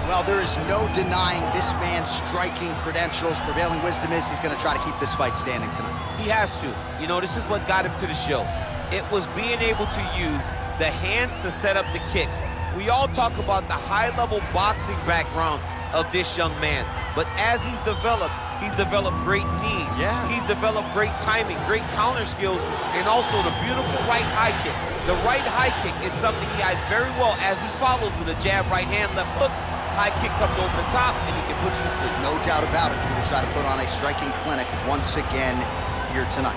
Well, there is no denying this man's striking credentials. Prevailing wisdom is he's going to try to keep this fight standing tonight. He has to. You know, this is what got him to the show. It was being able to use the hands to set up the kicks. We all talk about the high-level boxing background of this young man, but as he's developed great knees. Yeah. He's developed great timing, great counter skills, and also the beautiful right high kick. The right high kick is something he hides very well as he follows with a jab, right hand, left hook. High kick comes over the top, and he can put you to sleep. No doubt about it. He will try to put on a striking clinic once again here tonight.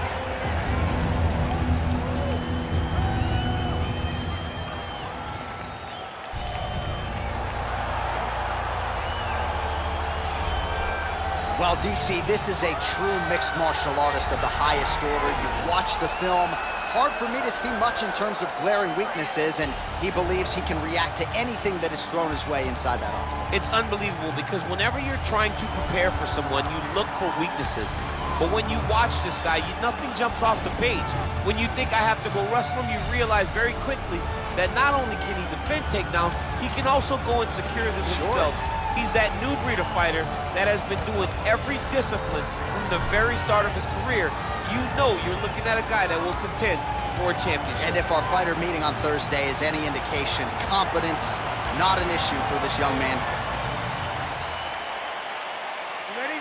Well, DC, this is a true mixed martial artist of the highest order. You've watched the film. Hard for me to see much in terms of glaring weaknesses, and he believes he can react to anything that is thrown his way inside that arm. It's unbelievable because whenever you're trying to prepare for someone, you look for weaknesses. But when you watch this guy, nothing jumps off the page. When you think I have to go wrestle him, you realize very quickly that not only can he defend takedowns, he can also go and secure them himself. He's that new breed of fighter that has been doing every discipline from the very start of his career. You know you're looking at a guy that will contend for a championship. And if our fighter meeting on Thursday is any indication, confidence, not an issue for this young man. You ready?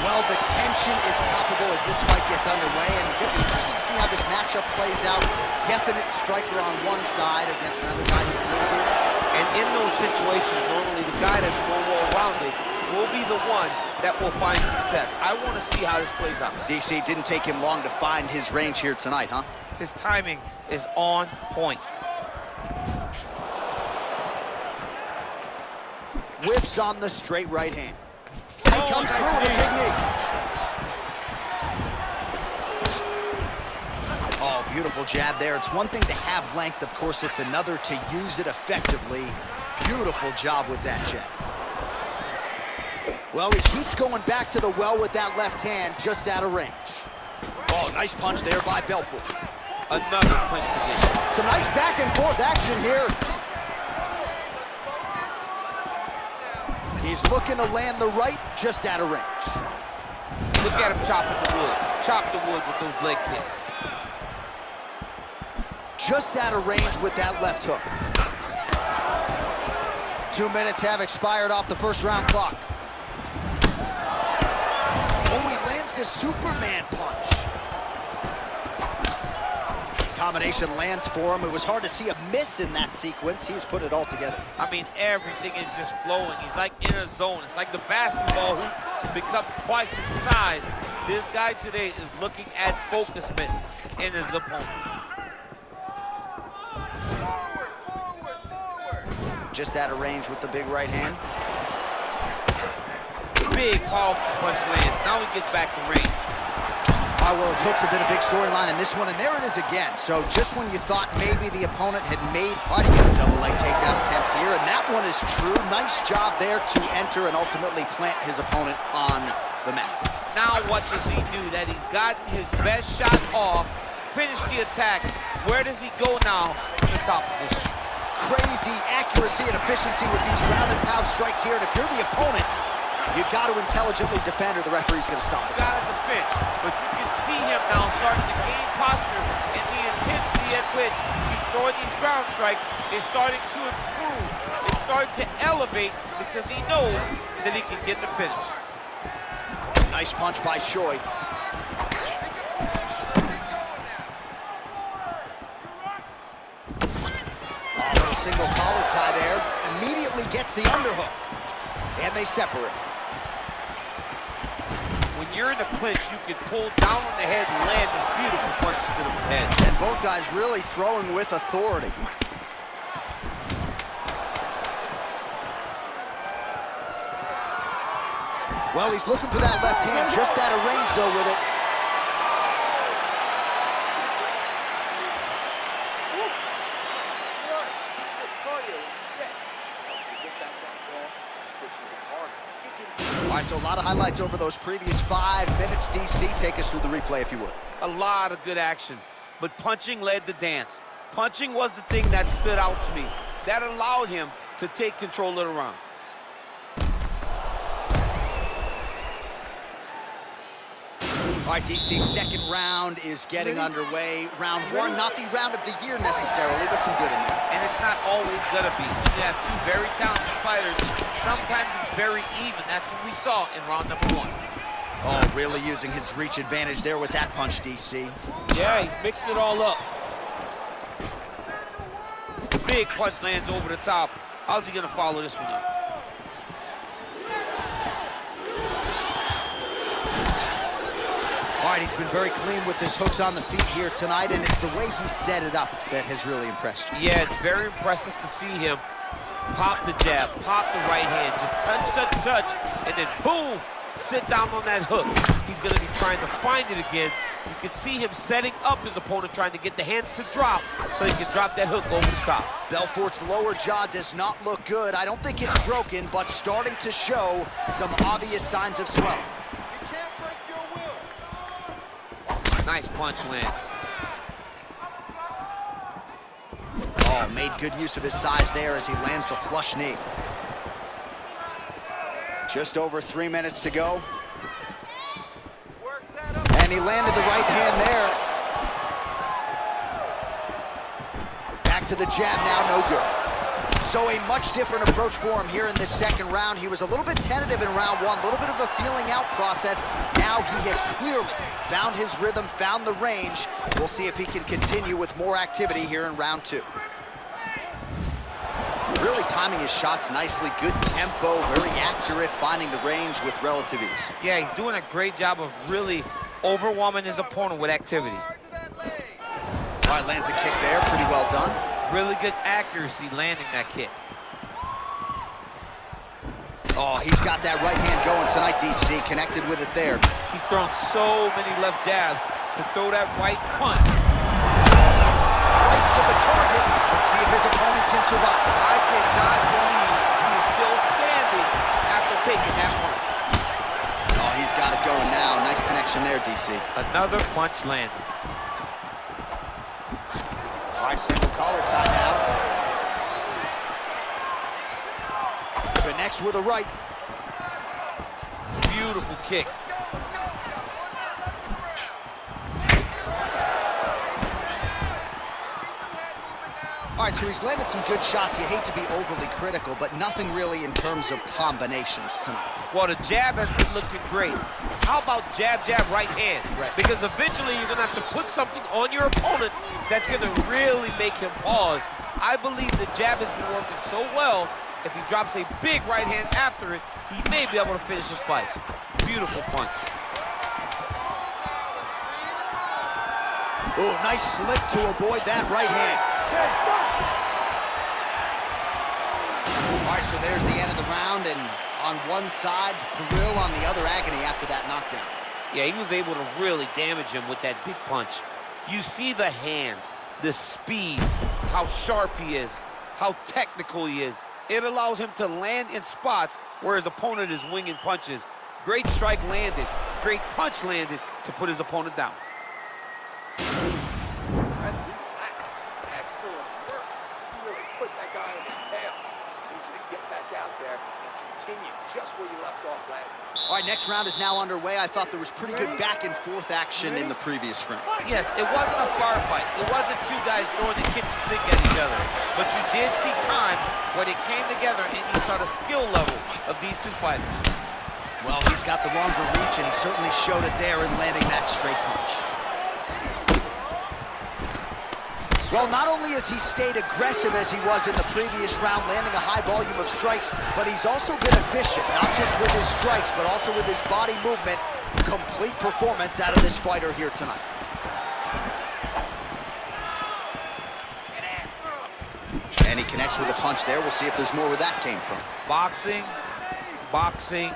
Well, the tension is palpable as this fight gets underway, and it'll be interesting to see how this matchup plays out. Definite striker on one side against another guy who can really do that. And in those situations, normally the guy that's more well-rounded will be the one that will find success. I want to see how this plays out. DC, didn't take him long to find his range here tonight, huh? His timing is on point. Whiffs on the straight right hand. He comes through with a big knee. Oh, beautiful jab there. It's one thing to have length, of course, it's another to use it effectively. Beautiful job with that jab. Well, he keeps going back to the well with that left hand, just out of range. Oh, nice punch there by Belfort. Another clinch position. Some nice back and forth action here. He's looking to land the right, just out of range. Look at him chopping the wood. Chop the wood with those leg kicks. Just out of range with that left hook. 2 minutes have expired off the first round clock. Oh, he lands the Superman punch. Combination lands for him. It was hard to see a miss in that sequence. He's put it all together. I mean, everything is just flowing. He's like in a zone. It's like the basketball who becomes twice in size. This guy today is looking at focus mitts in his opponent. Just out of range with the big right hand. Big, powerful punch lands. Now he gets back to range. Well, his hooks have been a big storyline in this one, and there it is again. So just when you thought maybe the opponent had made, to get a double leg takedown attempt here, and that one is true. Nice job there to enter and ultimately plant his opponent on the mat. Now what does he do? That he's gotten his best shot off, finished the attack. Where does he go now in the top position? Crazy accuracy and efficiency with these ground and pound strikes here, and if you're the opponent, you've got to intelligently defend or the referee's going to stop it. Got to defend, but you can see him now starting to gain posture, and the intensity at which he's throwing these ground strikes is starting to improve. It's starting to elevate because he knows that he can get the finish. Nice punch by Choi. Little single collar tie there. Immediately gets the underhook. And they separate. When you're in a clinch, you can pull down on the head and land these beautiful punches to the head. And both guys really throwing with authority. Well, he's looking for that left hand, just out of range, though, with it. All right, so a lot of highlights over those previous 5 minutes. DC, take us through the replay if you would. A lot of good action, but punching led the dance. Punching was the thing that stood out to me. That allowed him to take control of the round. All right, DC, second round is getting underway. Round 1, not the round of the year necessarily, but some good in there. And it's not always gonna be. When you have two very talented fighters, sometimes it's very even. That's what we saw in round number 1. Oh, really using his reach advantage there with that punch, DC. Yeah, he's mixing it all up. Big punch lands over the top. How's he gonna follow this one up? All right, he's been very clean with his hooks on the feet here tonight, and it's the way he set it up that has really impressed you. Yeah, it's very impressive to see him pop the jab, pop the right hand, just touch, touch, touch, and then boom, sit down on that hook. He's gonna be trying to find it again. You can see him setting up his opponent, trying to get the hands to drop so he can drop that hook over the top. Belfort's lower jaw does not look good. I don't think it's broken, but starting to show some obvious signs of swelling. Nice punch lands. Oh, made good use of his size there as he lands the flush knee. Just over 3 minutes to go. And he landed the right hand there. Back to the jab now, no good. So a much different approach for him here in this second round. He was a little bit tentative in round 1, a little bit of a feeling out process. Now he has clearly found his rhythm, found the range. We'll see if he can continue with more activity here in round 2. Really timing his shots nicely, good tempo, very accurate, finding the range with relative ease. Yeah, he's doing a great job of really overwhelming his opponent with activity. All right, lands a kick there, pretty well done. Really good accuracy landing that kick. Oh, he's got that right hand going tonight, DC, connected with it there. He's thrown so many left jabs to throw that right punch. Right to the target. Let's see if his opponent can survive. I cannot believe he is still standing after taking that punch. Oh, he's got it going now. Nice connection there, DC. Another punch landed. All right, single collar tie now. Connects with a right. Beautiful kick. All right, so he's landed some good shots. You hate to be overly critical, but nothing really in terms of combinations tonight. Well, the jab has been looking great. How about jab, jab, right hand? Right. Because eventually you're going to have to put something on your opponent that's going to really make him pause. I believe the jab has been working so well. If he drops a big right hand after it, he may be able to finish his fight. Beautiful punch. Oh, nice slip to avoid that right hand. All right, so there's the end of the round, and on one side, thrill, on the other, agony after that knockdown. Yeah, he was able to really damage him with that big punch. You see the hands, the speed, how sharp he is, how technical he is. It allows him to land in spots where his opponent is winging punches. Great strike landed, great punch landed to put his opponent down. Relax. Excellent work. You really put that guy on his tail. I need you to get back out there and continue just where you left off last time. All right, next round is now underway. I thought there was pretty good back-and-forth action in the previous frame. Yes, it wasn't a firefight. It wasn't two guys throwing the kitchen sink at each other. But you did see times where they came together and you saw the skill level of these two fighters. Well, he's got the longer reach, and he certainly showed it there in landing that straight punch. Well, not only has he stayed aggressive as he was in the previous round, landing a high volume of strikes, but he's also been efficient, not just with his strikes, but also with his body movement. Complete performance out of this fighter here tonight. And he connects with a punch there. We'll see if there's more where that came from. Boxing, boxing,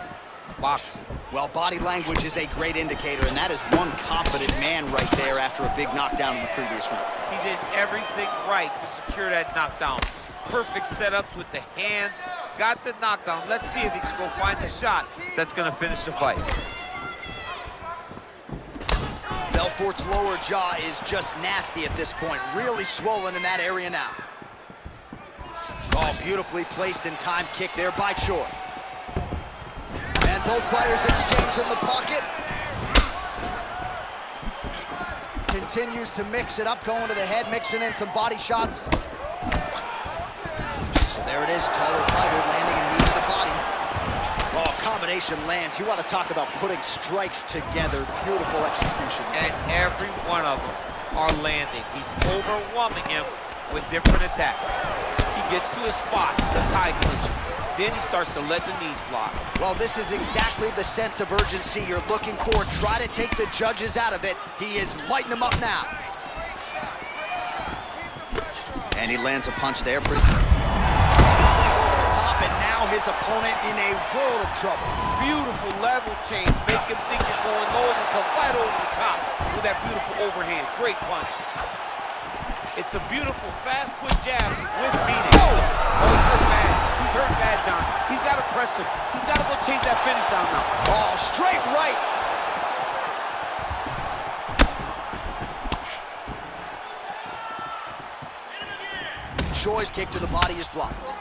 boxing. Well, body language is a great indicator, and that is one confident man right there after a big knockdown in the previous round. He did everything right to secure that knockdown. Perfect setups with the hands, got the knockdown. Let's see if he can go find the shot that's gonna finish the fight. Belfort's lower jaw is just nasty at this point. Really swollen in that area now. Oh, beautifully placed in time kick there by Choi. And both fighters exchange in the pocket. Continues to mix it up, going to the head, mixing in some body shots. So there it is, taller fighter landing a knee to the body. Oh, combination lands. You want to talk about putting strikes together. Beautiful execution. And every one of them are landing. He's overwhelming him with different attacks. He gets to his spot, the tie clinch. Then he starts to let the knees fly. Well, this is exactly the sense of urgency you're looking for. Try to take the judges out of it. He is lighting them up now. And he lands a punch there. Pretty over the top, and now his opponent in a world of trouble. Beautiful level change. Make him think he's going low and come right over the top with that beautiful overhand. Great punch. It's a beautiful, fast, quick jab with meaning. Oh, he's hurt bad. He's hurt bad, John. He's got to press him. He's got to go chase that finish down now. Oh, straight right. Choi's kick to the body is blocked.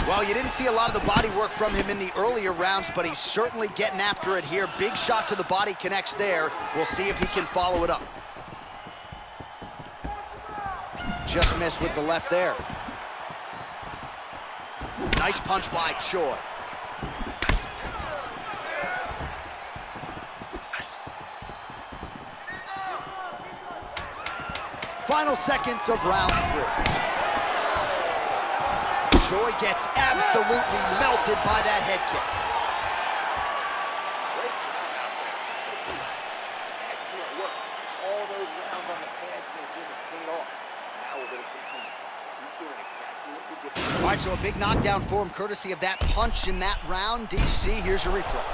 Well, you didn't see a lot of the body work from him in the earlier rounds, but he's certainly getting after it here. Big shot to the body connects there. We'll see if he can follow it up. Just missed with the left there. Nice punch by Choi. Final seconds of round 3. Choi gets absolutely melted by that head kick. Great job out there. Excellent work. All those rounds on the pads in the gym have paid off. Now we're going to continue. Keep doing exactly what you're doing. All right, so a big knockdown for him, courtesy of that punch in that round. DC, here's your replay.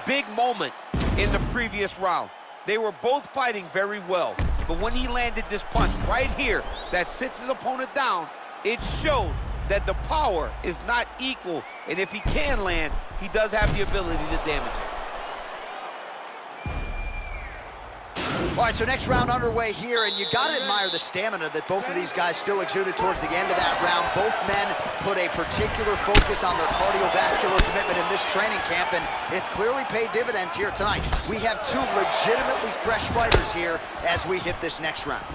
Big moment in the previous round. They were both fighting very well, but when he landed this punch right here that sits his opponent down, it showed that the power is not equal, and if he can land, he does have the ability to damage it. All right, so next round underway here, and you got to admire the stamina that both of these guys still exuded towards the end of that round. Both men put a particular focus on their cardiovascular commitment in this training camp, and it's clearly paid dividends here tonight. We have two legitimately fresh fighters here as we hit this next round.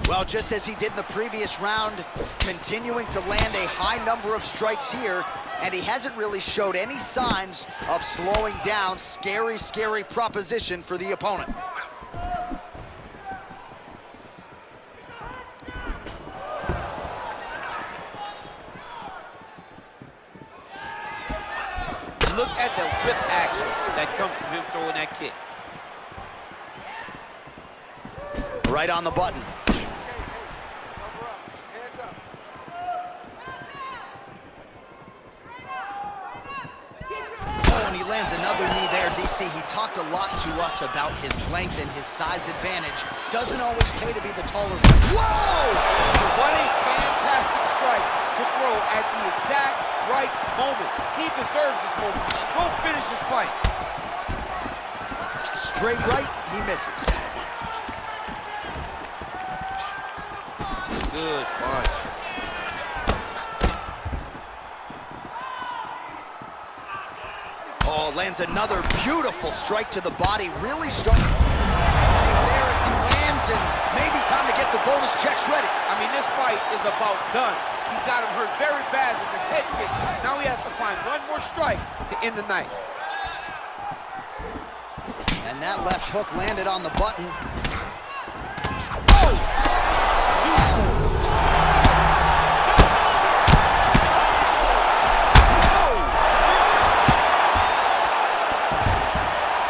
Well, just as he did in the previous round, continuing to land a high number of strikes here, and he hasn't really showed any signs of slowing down. Scary, scary proposition for the opponent. Look at the whip action that comes from him throwing that kick. Right on the button. And he lands another knee there, DC. He talked a lot to us about his length and his size advantage. Doesn't always pay to be the taller fighter. Whoa! What a fantastic strike to throw at the exact right moment. He deserves this moment. Go finish this fight. Straight right, he misses. Good punch. Oh, lands another beautiful strike to the body. Really starting there as he lands, and maybe time to get the bonus checks ready. I mean, this fight is about done. He's got him hurt very bad with his head kick. Now he has to find one more strike to end the night. And that left hook landed on the button. Oh!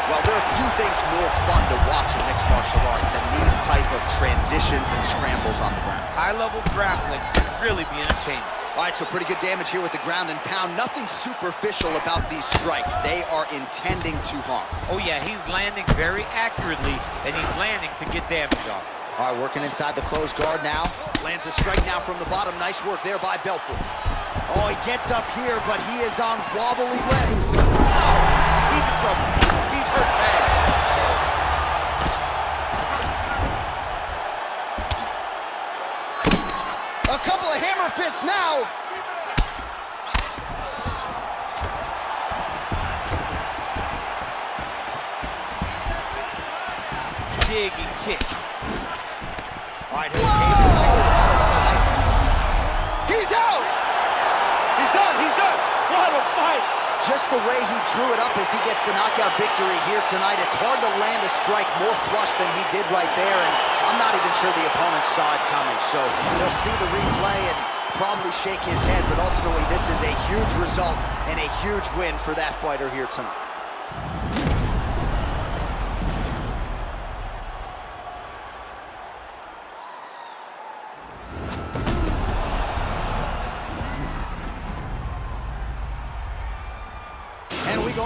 Well, there are few things more fun to watch in mixed martial arts than these type of transitions and scrambles on the ground. High-level grappling can really be entertaining. All right, so pretty good damage here with the ground and pound. Nothing superficial about these strikes. They are intending to harm. Oh, yeah, he's landing very accurately, and he's landing to get damage off. All right, working inside the closed guard now. Lands a strike now from the bottom. Nice work there by Belfort. Oh, he gets up here, but he is on wobbly legs. He's in trouble. He's hurt bad. A couple of hammer fists now. Dig and kick. All right, he'll case the single collar tie. He's out! He's done. He's done. What a fight. Just the way he drew it up as he gets the knockout victory here tonight. It's hard to land a strike more flush than he did right there, and I'm not even sure the opponent saw it coming. So they'll see the replay and probably shake his head, but ultimately this is a huge result and a huge win for that fighter here tonight. And we go